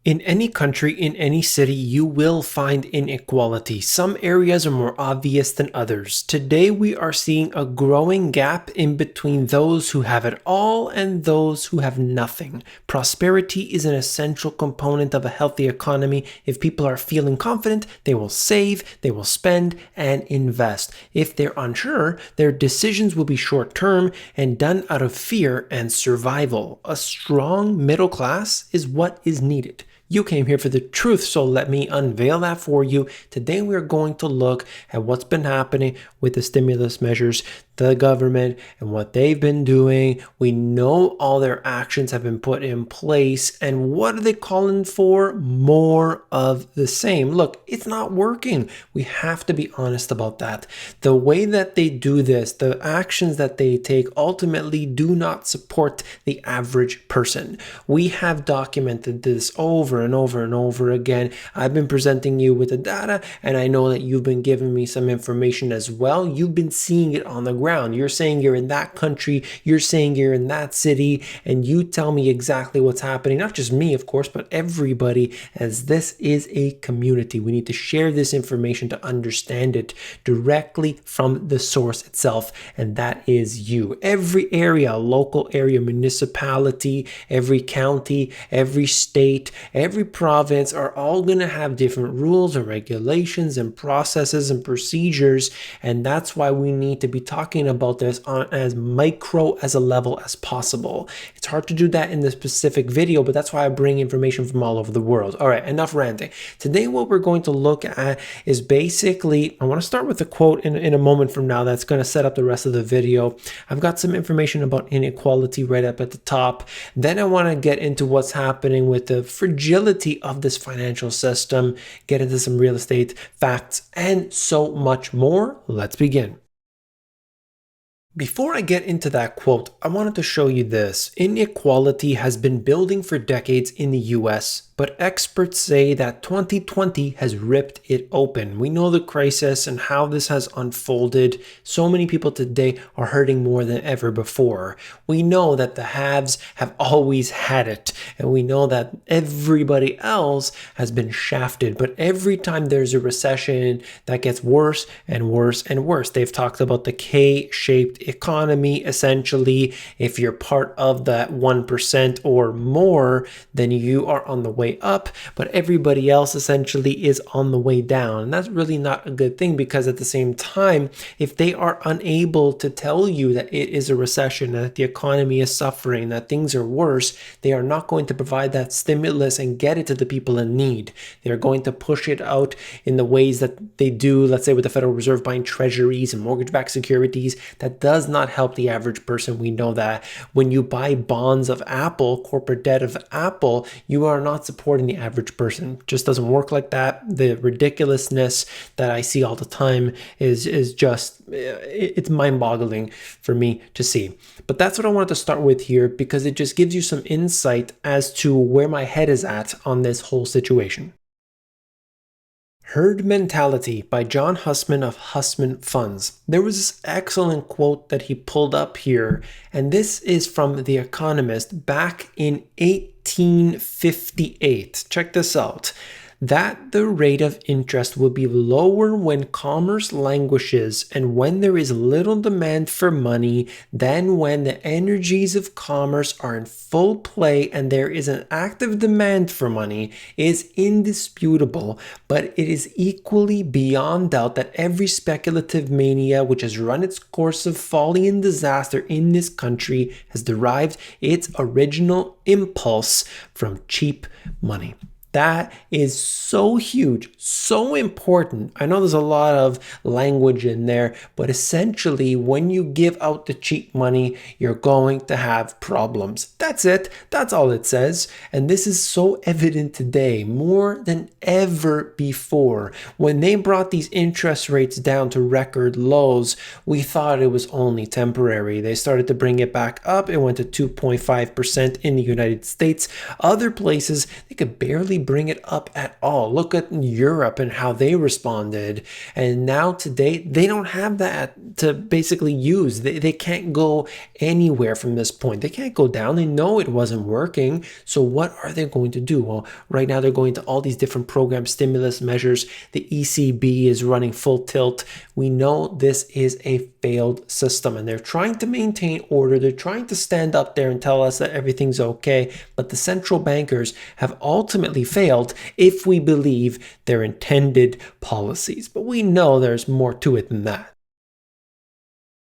In any country, in any city, you will find inequality. Some areas are more obvious than others. Today, we are seeing a growing gap in between those who have it all and those who have nothing. Prosperity is an essential component of a healthy economy. If people are feeling confident, they will save, they will spend, and invest. If they're unsure, their decisions will be short term and done out of fear and survival. A strong middle class is what is needed. You came here for the truth, so let me unveil that for you. Today we are going to look at what's been happening with the stimulus measures, the government, and what they've been doing. We know all their actions have been put in place, and what are they calling for? More of the same. Look, it's not working. We have to be honest about that. The way that they do this, the actions that they take ultimately do not support the average person. We have documented this over and over and over again. I've been presenting you with the data, and I know that you've been giving me some information as well. You've been seeing it on the ground. You're saying you're in that country, you're saying you're in that city, and you tell me exactly what's happening. Not just me, of course, but everybody, as this is a community. We need to share this information to understand it directly from the source itself, and that is you. Every area, local area, municipality, every county, every state, every province are all going to have different rules and regulations and processes and procedures, and that's why we need to be talking about this on as micro as a level as possible. It's hard to do that in this specific video, but that's why I bring information from all over the world. All right, enough ranting. Today what we're going to look at is basically, I want to start with a quote in a moment from now that's going to set up the rest of the video. I've got some information about inequality right up at the top. Then I want to get into what's happening with the fragility of this financial system, get into some real estate facts, and so much more. Let's begin. Before I get into that quote, I wanted to show you this. Inequality has been building for decades in the US, but experts say that 2020 has ripped it open. We know the crisis and how this has unfolded. So many people today are hurting more than ever before. We know that the haves have always had it, and we know that everybody else has been shafted. But every time there's a recession, that gets worse and worse and worse. They've talked about the K-shaped economy. Essentially, if you're part of that 1% or more, then you are on the way up, but everybody else essentially is on the way down. And that's really not a good thing, because at the same time, if they are unable to tell you that it is a recession, that the economy is suffering, that things are worse, they are not going to provide that stimulus and get it to the people in need. They're going to push it out in the ways that they do, let's say with the Federal Reserve buying treasuries and mortgage-backed securities. That does not help the average person. We know that when you buy bonds of Apple, corporate debt of Apple, you are not supporting the average person. It just doesn't work like that. The ridiculousness that I see all the time is just, it's mind-boggling for me to see. But that's what I wanted to start with here, because it just gives you some insight as to where my head is at on this whole situation. Herd Mentality by John Hussman of Hussman Funds. There was this excellent quote that he pulled up here, and this is from The Economist back in 1858. Check this out. That the rate of interest will be lower when commerce languishes and when there is little demand for money than when the energies of commerce are in full play and there is an active demand for money is indisputable, but it is equally beyond doubt that every speculative mania which has run its course of folly and disaster in this country has derived its original impulse from cheap money. That is so huge, so important. I know there's a lot of language in there, but essentially when you give out the cheap money, you're going to have problems. That's it. That's all it says. And this is so evident today, more than ever before. When they brought these interest rates down to record lows, we thought it was only temporary. They started to bring it back up. It went to 2.5% in the United States. Other places, they could barely bring it up at all. Look at Europe and how they responded. And now today, they don't have that to basically use. They can't go anywhere from this point. They can't go down. They know it wasn't working. So what are they going to do? Well, right now they're going to all these different program stimulus measures. The ECB is running full tilt. We know this is a failed system and they're trying to maintain order. They're trying to stand up there and tell us that everything's okay. But the central bankers have ultimately failed if we believe their intended policies. But we know there's more to it than that.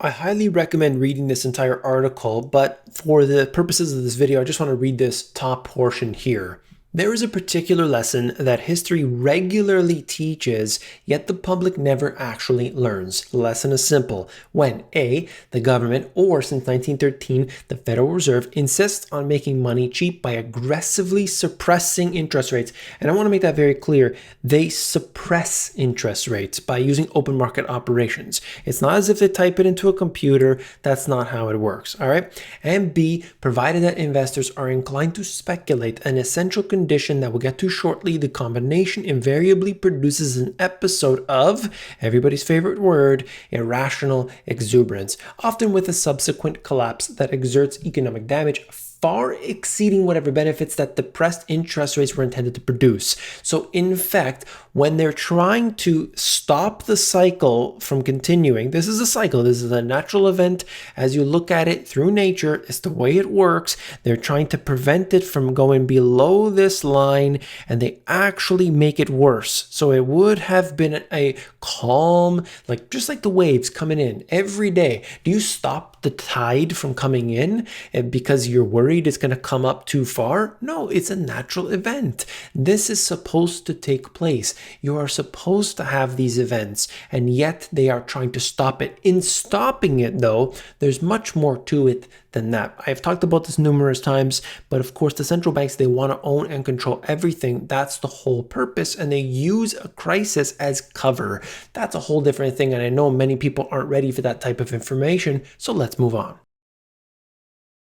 I highly recommend reading this entire article, but for the purposes of this video, I just want to read this top portion here. There is a particular lesson that history regularly teaches, yet the public never actually learns. The lesson is simple. When A, the government, or since 1913, the Federal Reserve insists on making money cheap by aggressively suppressing interest rates, and I want to make that very clear, they suppress interest rates by using open market operations. It's not as if they type it into a computer. That's not how it works, all right? And B, provided that investors are inclined to speculate, an essential condition that we'll get to shortly, the combination invariably produces an episode of, everybody's favorite word, irrational exuberance, often with a subsequent collapse that exerts economic damage far exceeding whatever benefits that depressed interest rates were intended to produce. So in fact, when they're trying to stop the cycle from continuing, this is a cycle, this is a natural event. As you look at it through nature, it's the way it works. They're trying to prevent it from going below this line, and they actually make it worse. So it would have been a calm, just like the waves coming in every day. Do you stop the tide from coming in because you're worried it's going to come up too far? No, it's a natural event. This is supposed to take place. You are supposed to have these events, and yet they are trying to stop it. In stopping it, though, there's much more to it than that. I've talked about this numerous times, but of course the central banks, they want to own and control everything. That's the whole purpose, and they use a crisis as cover. That's a whole different thing, and I know many people aren't ready for that type of information, so let's move on.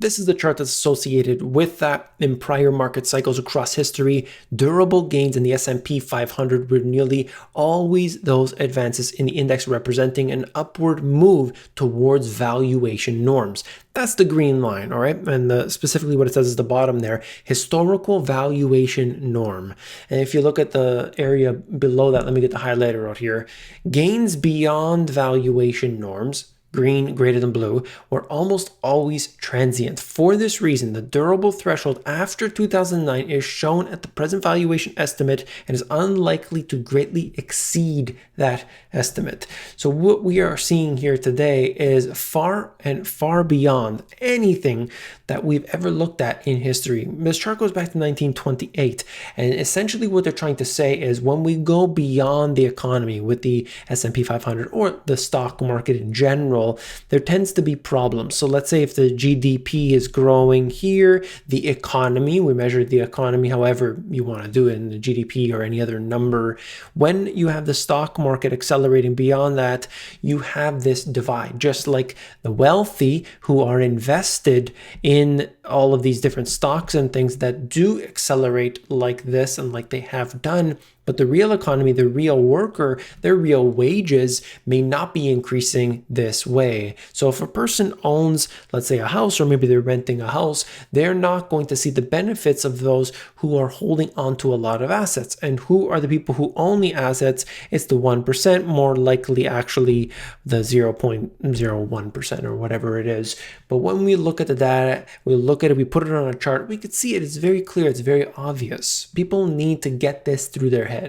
This is the chart that's associated with that. In prior market cycles across history, durable gains in the S&P 500 were nearly always those advances in the index representing an upward move towards valuation norms. That's the green line, all right? And specifically what it says is the bottom there, historical valuation norm. And if you look at the area below that, let me get the highlighter out here. Gains beyond valuation norms, green greater than blue, were almost always transient. For this reason, the durable threshold after 2009 is shown at the present valuation estimate and is unlikely to greatly exceed that estimate. So what we are seeing here today is far and far beyond anything that we've ever looked at in history. This chart goes back to 1928, and essentially what they're trying to say is when we go beyond the economy with the S&P 500 or the stock market in general, there tends to be problems. So let's say if the GDP is growing here, the economy, we measure the economy however you want to do it in the GDP or any other number. When you have the stock market accelerating beyond that, you have this divide, just like the wealthy who are invested in all of these different stocks and things that do accelerate like this and like they have done. But the real economy, the real worker, their real wages may not be increasing this way. So if a person owns, let's say, a house, or maybe they're renting a house, they're not going to see the benefits of those who are holding on to a lot of assets. And who are the people who own the assets? It's the 1%, more likely actually the 0.01% or whatever it is. But when we look at the data, we look at it, we put it on a chart, we could see it. It's very clear. It's very obvious. People need to get this through their head.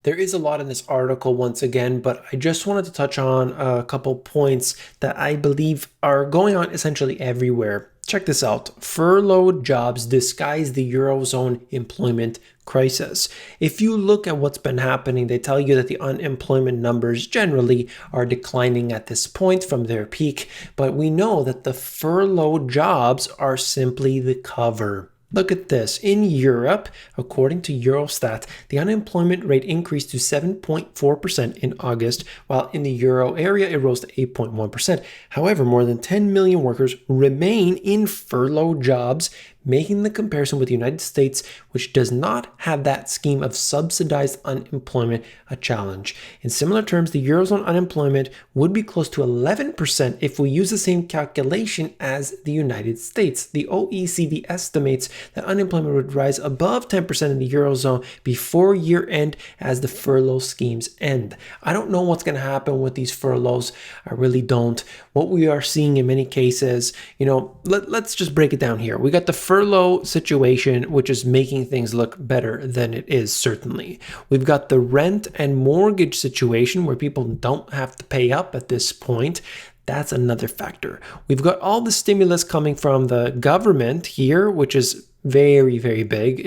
There is a lot in this article once again, but I just wanted to touch on a couple points that I believe are going on essentially everywhere. Check this out. Furloughed jobs disguise the Eurozone employment crisis. If you look at what's been happening, they tell you that the unemployment numbers generally are declining at this point from their peak, but we know that the furloughed jobs are simply the cover. Look at this. In Europe, according to Eurostat, the unemployment rate increased to 7.4% in August, while in the euro area it rose to 8.1%. However, more than 10 million workers remain in furloughed jobs, making the comparison with the United States, which does not have that scheme of subsidized unemployment, a challenge. In similar terms, the Eurozone unemployment would be close to 11% if we use the same calculation as the United States. The OECD estimates that unemployment would rise above 10% in the Eurozone before year end as the furlough schemes end. I don't know what's going to happen with these furloughs. I really don't. What we are seeing in many cases, let's just break it down here. We got the furlough situation, which is making things look better than it is, certainly. We've got the rent and mortgage situation where people don't have to pay up at this point. That's another factor. We've got all the stimulus coming from the government here, which is very, very big.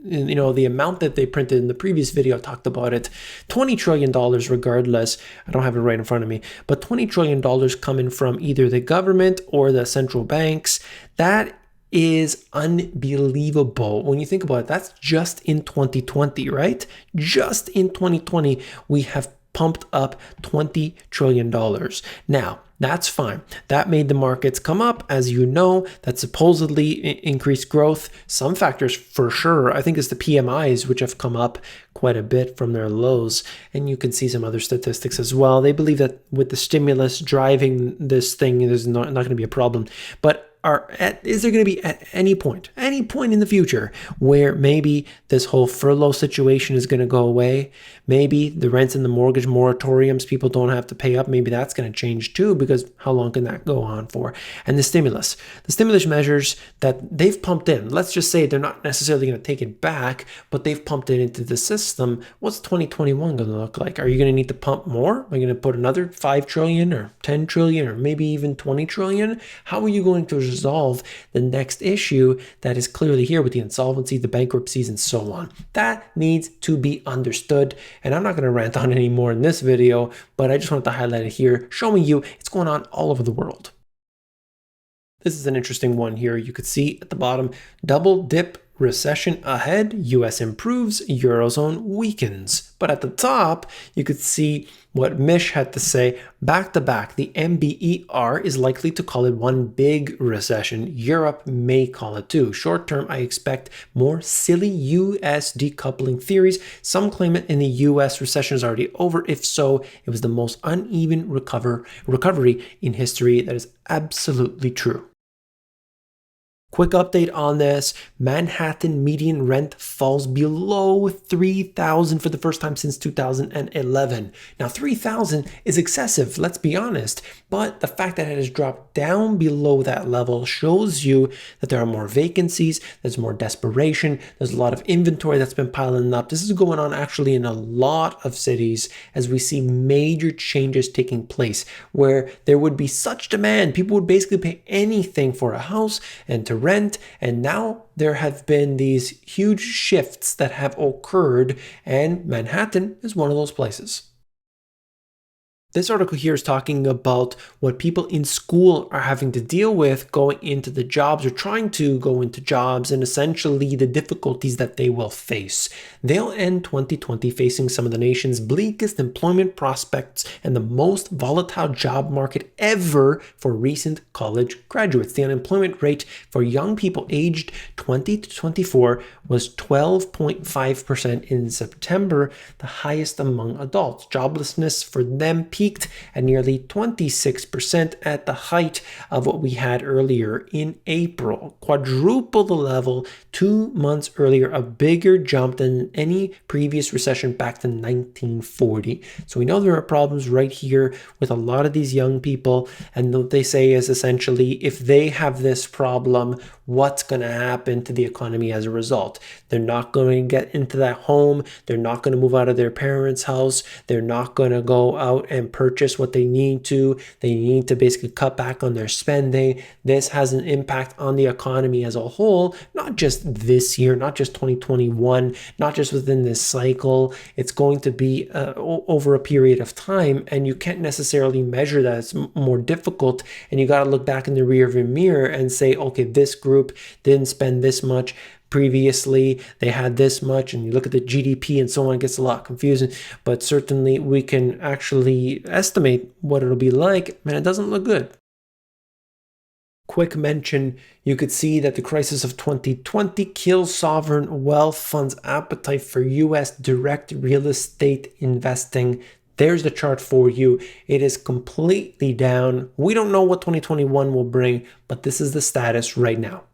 The amount that they printed in the previous video, I talked about it, $20 trillion regardless. I don't have it right in front of me, but $20 trillion coming from either the government or the central banks. That is unbelievable. When you think about it, that's just in 2020, right? Just in 2020, we have pumped up $20 trillion. Now, that's fine. That made the markets come up, as you know. That supposedly increased growth. Some factors for sure. I think it's the PMIs, which have come up quite a bit from their lows. And you can see some other statistics as well. They believe that with the stimulus driving this thing, there's not going to be a problem. But is there going to be at any point in the future where maybe this whole furlough situation is going to go away? Maybe the rents and the mortgage moratoriums, people don't have to pay up. Maybe that's going to change too, because how long can that go on for? And the stimulus measures that they've pumped in, let's just say they're not necessarily going to take it back, but they've pumped it into the system. What's 2021 going to look like? Are you going to need to pump more? Are you going to put another 5 trillion or 10 trillion or maybe even 20 trillion? How are you going to resolve the next issue that is clearly here with the insolvency, the bankruptcies, and so on? That needs to be understood. And I'm not going to rant on any more in this video, but I just wanted to highlight it here, showing you it's going on all over the world. This is an interesting one here. You could see at the bottom, double dip, recession ahead, US improves, Eurozone weakens. But at the top, you could see what Mish had to say. Back to back, the MBER is likely to call it one big recession. Europe may call it two. Short term, I expect more silly US decoupling theories. Some claim it in the US recession is already over. If so, it was the most uneven recovery in history. That is absolutely true. Quick update on this. Manhattan median rent falls below $3,000 for the first time since 2011. Now, $3,000 is excessive, let's be honest, but the fact that it has dropped down below that level shows you that there are more vacancies, there's more desperation, there's a lot of inventory that's been piling up. This is going on actually in a lot of cities as we see major changes taking place where there would be such demand. People would basically pay anything for a house and to rent, and now there have been these huge shifts that have occurred, and Manhattan is one of those places. This article here is talking about what people in school are having to deal with going into the jobs or trying to go into jobs, and essentially the difficulties that they will face. They'll end 2020 facing some of the nation's bleakest employment prospects and the most volatile job market ever for recent college graduates. The unemployment rate for young people aged 20 to 24 was 12.5% in September, the highest among adults. Joblessness for them peaked at nearly 26% at the height of what we had earlier in April. Quadruple the level 2 months earlier, a bigger jump than any previous recession back to 1940. So we know there are problems right here with a lot of these young people, and what they say is essentially if they have this problem, what's going to happen to the economy as a result? They're not going to get into that home. They're not going to move out of their parents' house. They're not going to go out and purchase what they need to. They need to basically cut back on their spending. This has an impact on the economy as a whole, not just this year, not just 2021, not just within this cycle. It's going to be over a period of time, and you can't necessarily measure that. It's more difficult, and you got to look back in the rearview mirror and say, okay, this group didn't spend this much previously, they had this much, and you look at the GDP and so on. It gets a lot confusing, but certainly we can actually estimate what it'll be like. Man, it doesn't look good. Quick mention, you could see that the crisis of 2020 kills sovereign wealth funds' appetite for US direct real estate investing. There's the chart for you. It is completely down. We don't know what 2021 will bring, but this is the status right now.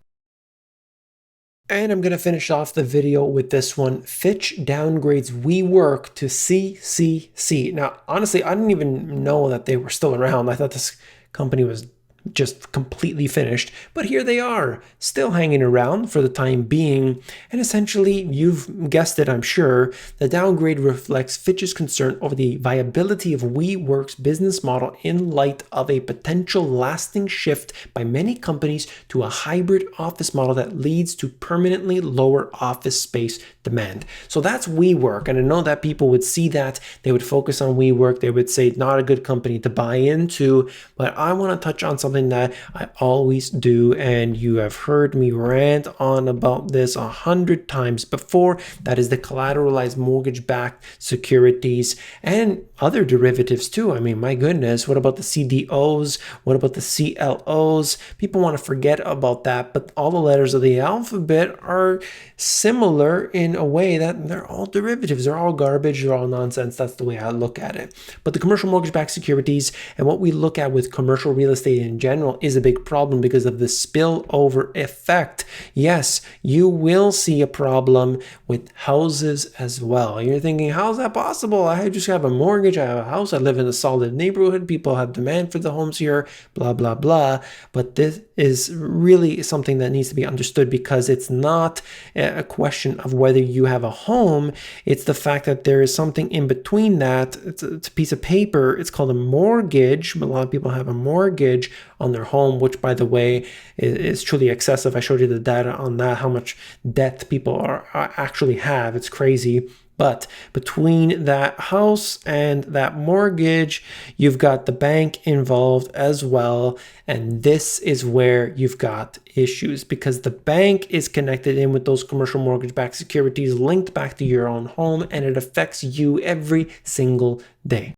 And I'm going to finish off the video with this one. Fitch downgrades WeWork to CCC. Now, honestly, I didn't even know that they were still around. I thought this company was just completely finished, but here they are, still hanging around for the time being. And essentially, you've guessed it, I'm sure, the downgrade reflects Fitch's concern over the viability of WeWork's business model in light of a potential lasting shift by many companies to a hybrid office model that leads to permanently lower office space demand. So that's WeWork, and I know that people would see that, they would focus on WeWork, they would say not a good company to buy into, but I want to touch on something that I always do, and you have heard me rant on about this 100 times before. That is the collateralized mortgage-backed securities and other derivatives too. I mean, my goodness, what about the CDOs? What about the CLOs? People want to forget about that, but all the letters of the alphabet are similar in a way that they're all derivatives. They're all garbage. They're all nonsense. That's the way I look at it. But the commercial mortgage-backed securities and what we look at with commercial real estate in general is a big problem because of the spillover effect. Yes, you will see a problem with houses as well. You're thinking, how's that possible? I just have a mortgage, I have a house, I live in a solid neighborhood, people have demand for the homes here, blah, blah, blah. But this is really something that needs to be understood because it's not a question of whether you have a home. It's the fact that there is something in between that. It's a piece of paper. It's called a mortgage. A lot of people have a mortgage on their home, which, by the way, is truly excessive. I showed you the data on that, how much debt people are actually have. It's crazy. But between that house and that mortgage, you've got the bank involved as well. And this is where you've got issues because the bank is connected in with those commercial mortgage-backed securities linked back to your own home, and it affects you every single day.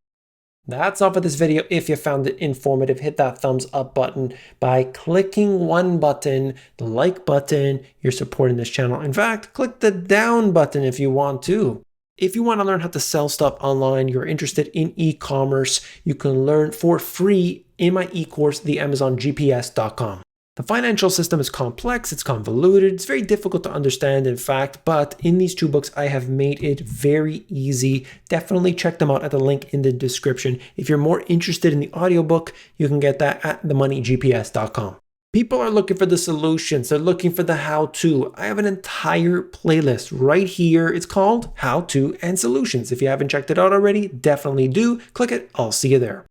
That's all for this video. If you found it informative, hit that thumbs up button by clicking one button, the like button. You're supporting this channel. In fact, click the down button if you want to. If you want to learn how to sell stuff online, you're interested in e-commerce, you can learn for free in my e-course, theamazongps.com. The financial system is complex, it's convoluted, it's very difficult to understand, in fact, but in these two books, I have made it very easy. Definitely check them out at the link in the description. If you're more interested in the audiobook, you can get that at themoneygps.com. People are looking for the solutions. They're looking for the how-to. I have an entire playlist right here. It's called How To and Solutions. If you haven't checked it out already, definitely do. Click it. I'll see you there.